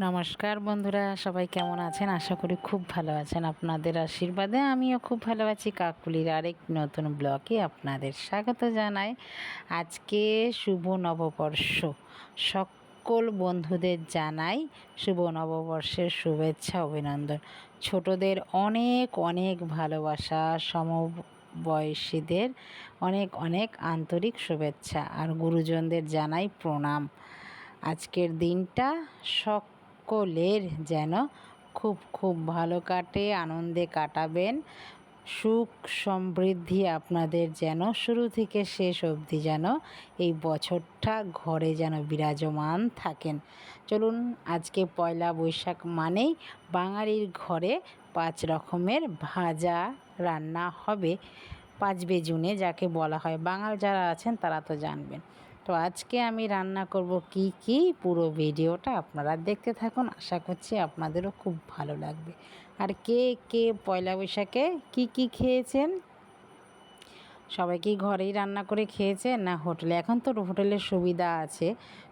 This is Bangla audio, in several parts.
নমস্কার বন্ধুরা, সবাই কেমন আছেন? আশা করি খুব ভালো আছেন। আপনাদের আশীর্বাদে আমিও খুব ভালো আছি। কাকুলির আরেক নতুন ব্লগে আপনাদের স্বাগত জানাই। আজকে শুভ নববর্ষ। সকল বন্ধুদের জানাই শুভ নববর্ষের শুভেচ্ছা, অভিনন্দন। ছোটদের অনেক অনেক ভালোবাসা, সমবয়সীদের অনেক অনেক আন্তরিক শুভেচ্ছা, আর গুরুজনদের জানাই প্রণাম। আজকের দিনটা সকলের যেন খুব খুব ভালো কাটে, আনন্দে কাটাবেন। সুখ সমৃদ্ধি আপনাদের যেন শুরু থেকে শেষ অবধি যেন এই বছরটা ঘরে যেন বিরাজমান থাকেন। চলুন, আজকে পয়লা বৈশাখ মানেই বাঙালির ঘরে 5 রকমের ভাজা রান্না হবে। 5 বেজুনে যাকে বলা হয়, বাঙাল যারা আছেন তারা তো জানবেন। তো আজকে আমি রান্না করব কি পুরো ভিডিওটা আপনারা দেখতে থাকুন। আশা করছি আপনাদেরও খুব ভালো লাগবে। আর কে কে পয়লা বৈশাখে কি খেয়েছেন? সবাই কি ঘরেই রান্না করে খেয়েছেন না হোটেলে? এখন তো হোটেলের সুবিধা আছে,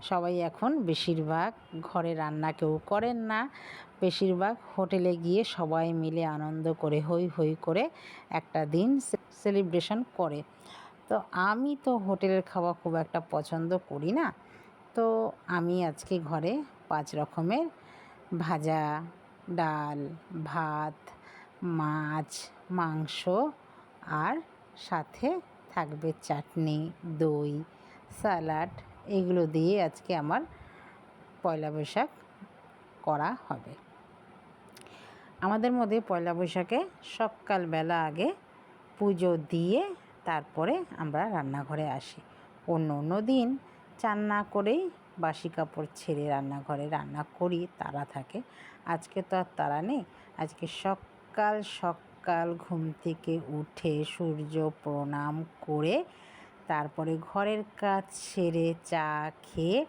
সবাই এখন বেশিরভাগ ঘরে রান্না কেউ করেন না, বেশিরভাগ হোটেলে গিয়ে সবাই মিলে আনন্দ করে হই হই করে একটা দিন সেলিব্রেশন করে। তো আমি তো হোটেলের খাওয়া খুব একটা পছন্দ করি না। তো আমি আজকে ঘরে 5 রকমের ভাজা, ডাল, ভাত, মাছ, মাংস, আর সাথে থাকবে চাটনি, দই, স্যালাড, এগুলো দিয়ে আজকে আমার পয়লা বৈশাখ করা হবে। আমাদের মধ্যে পয়লা বৈশাখে সকালবেলা আগে পুজো দিয়ে তারপরে আমরা রান্নাঘরে আসি। অন্য দিন চান না করেই বাসি কাপড় ছেড়ে রান্নাঘরে রান্না করি, তারা থাকে। আজকে তো আর তারা নেই। আজকে সকাল সকাল ঘুম থেকে উঠে সূর্য প্রণাম করে তারপরে ঘরের কাজ সেরে চা খেয়ে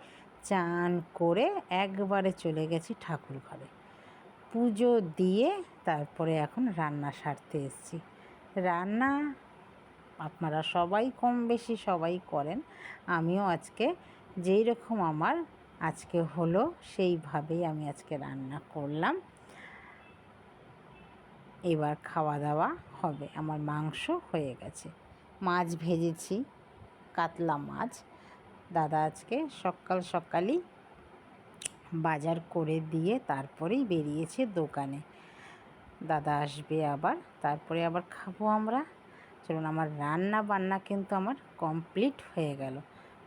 চান করে একবারে চলে গেছি ঠাকুর ঘরে। পুজো দিয়ে তারপরে এখন রান্না সারতে এসেছি। রান্না আপনারা সবাই কম বেশি সবাই করেন, আমিও আজকে যেই রকম আমার আজকে হলো সেইভাবেই আমি আজকে রান্না করলাম। এবার খাওয়া দাওয়া হবে। আমার মাংস হয়ে গেছে, মাছ ভেজেছি, কাতলা মাছ। দাদা আজকে সকাল সকালই বাজার করে দিয়ে তারপরেই বেরিয়েছে দোকানে। দাদা আসবে আবার, তারপরে আবার খাবো আমরা। চলুন, আমার রান্না বান্না কিন্তু আমার কমপ্লিট হয়ে গেল।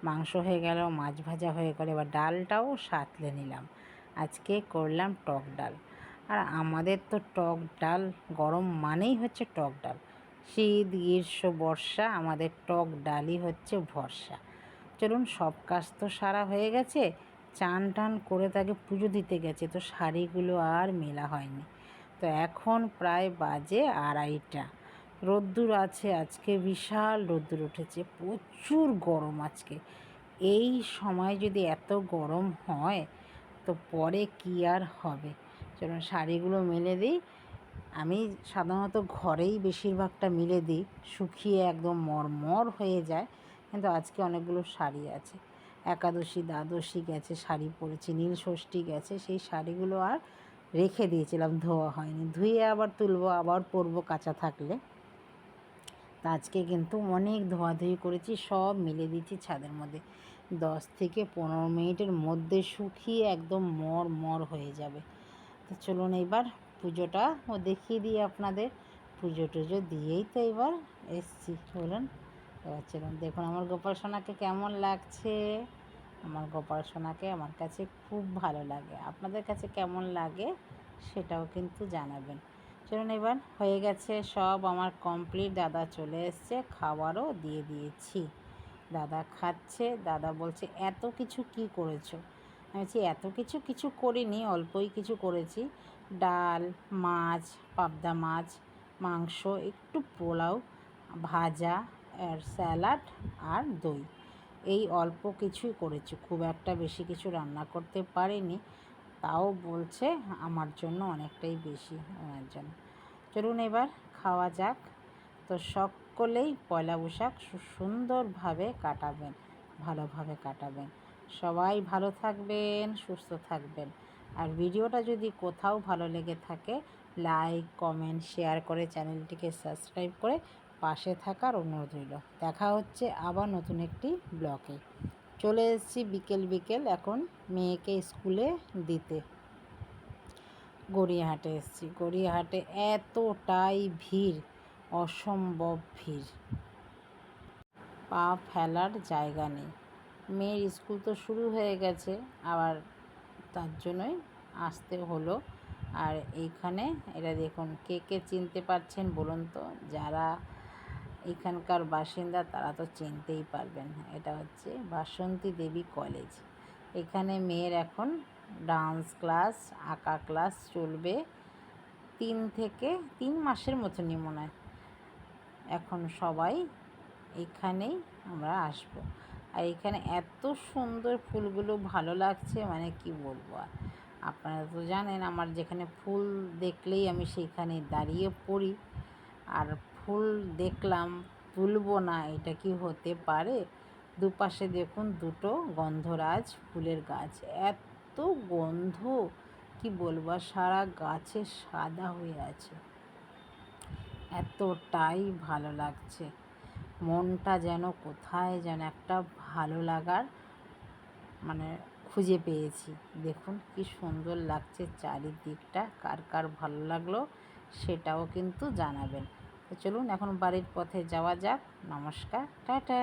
মাংস হয়ে গেল, মাছ ভাজা হয়ে গেল, এবার ডালটাও সাঁতলে নিলাম। আজকে করলাম টক ডাল। আর আমাদের তো টক ডাল, গরম মানেই হচ্ছে টক ডাল। শীত, গ্রীষ্ম, বর্ষা, আমাদের টক ডালই হচ্ছে ভরসা। চলুন, সব কাজ তো সারা হয়ে গেছে। চান টান করে তাকে পুজো দিতে গেছে, তো শাড়িগুলো আর মেলা হয়নি। তো এখন প্রায় বাজে 2:30। রোদ্দুর আছে, আজকে বিশাল রোদ্দুর উঠেছে, প্রচুর গরম আজকে। এই সময় যদি এত গরম হয় তো পরে কি আর হবে। চলুন শাড়িগুলো মেলে দিই। আমি সাধারণত ঘরেই বেশিরভাগটা মিলে দিই, শুকিয়ে একদম মরমর হয়ে যায়। কিন্তু আজকে অনেকগুলো শাড়ি আছে, একাদশী দ্বাদশী গেছে শাড়ি পরেছি, নীল ষষ্ঠী গেছে, সেই শাড়িগুলো আর রেখে দিয়েছিলাম, ধোয়া হয়নি। ধুয়ে আবার তুলবো, আবার পরবো কাঁচা থাকলে। তা আজকে কিন্তু অনেক ধোয়াধুয়ি করেছি, সব মিলে দিচ্ছি ছাদের মধ্যে। 10 থেকে 15 মিনিটের মধ্যে শুকিয়ে একদম মর হয়ে যাবে। তো চলুন এবার পুজোটা দেখিয়ে দিই আপনাদের। পুজো টুজো দিয়েই তো এবার এসছি, বলুন। এবার চলুন দেখুন আমার গোপাল সোনাকে কেমন লাগছে। আমার গোপাল সোনাকে আমার কাছে খুব ভালো লাগে, আপনাদের কাছে কেমন লাগে সেটাও কিন্তু জানাবেন। চলুন, এবার হয়ে গেছে সব আমার কমপ্লিট। দাদা চলে এসছে, খাবারও দিয়ে দিয়েছি। দাদা খাচ্ছে। দাদা বলছে এত কিছু কি করেছো? আমি বলছি এত কিছু করিনি, অল্পই কিছু করেছি। ডাল, মাছ, পাবদা মাছ, মাংস, একটু পোলাও, ভাজা, আর স্যালাড, আর দই, এই অল্প কিছুই করেছি, খুব একটা বেশি কিছু রান্না করতে পারিনি। তাও বলছে আমার জন্য অনেকটাই বেশি, ওনার জন্য। চলুন এবার খাওয়া যাক। তো সকলেই পয়লা বৈশাখ সুন্দরভাবে কাটাবেন, ভালোভাবে কাটাবেন। সবাই ভালো থাকবেন, সুস্থ থাকবেন। আর ভিডিওটা যদি কোথাও ভালো লেগে থাকে লাইক কমেন্ট শেয়ার করে চ্যানেলটিকে সাবস্ক্রাইব করে পাশে থাকার অনুরোধ রইল। দেখা হচ্ছে আবার নতুন একটি ব্লগে। চলে এসেছি বিকেল এখন মেয়েকে স্কুলে দিতে। গড়িয়াহাটে এসেছি। গড়িয়াহাটে এতটাই ভিড়, অসম্ভব ভিড়, পা ফেলার জায়গা নেই। মেয়ের স্কুল তো শুরু হয়ে গেছে, আবার তার জন্যই আসতে হলো। আর এইখানে এটা দেখুন, কে কে চিনতে পারছেন বলুন তো? যারা এখানকার বাসিন্দা তারা তো চিনতেই পারবেন। এটা হচ্ছে বাসন্তী দেবী কলেজ। এখানে মেয়ের এখন ডান্স ক্লাস, আঁকা ক্লাস চলবে 3 মাসের মতনই মনে হয়। এখন সবাই এখানেই আমরা আসবো। আর এখানে এত সুন্দর ফুলগুলো ভালো লাগছে, মানে কি বলবো আর। আপনারা তো জানেন আমার যেখানে ফুল দেখলেই আমি সেইখানে দাঁড়িয়ে পড়ি। আর ফুল দেখলাম, তুলবো না, এটা কি হতে পারে? দুপাশে দেখুন দুটো গন্ধরাজ ফুলের গাছ, এত গন্ধ কি বলবো, সারা গাছে সাদা হয়ে আছে। এতটাই ভালো লাগছে, মনটা যেন কোথায় যেন একটা ভালো লাগার মানে খুঁজে পেয়েছি। দেখুন কি সুন্দর লাগছে চারিদিকটা। কার কার ভালো লাগলো সেটাও কিন্তু জানাবেন। তো চলুন এখন বাড়ির পথে যাওয়া যাক। নমস্কার, টাটা।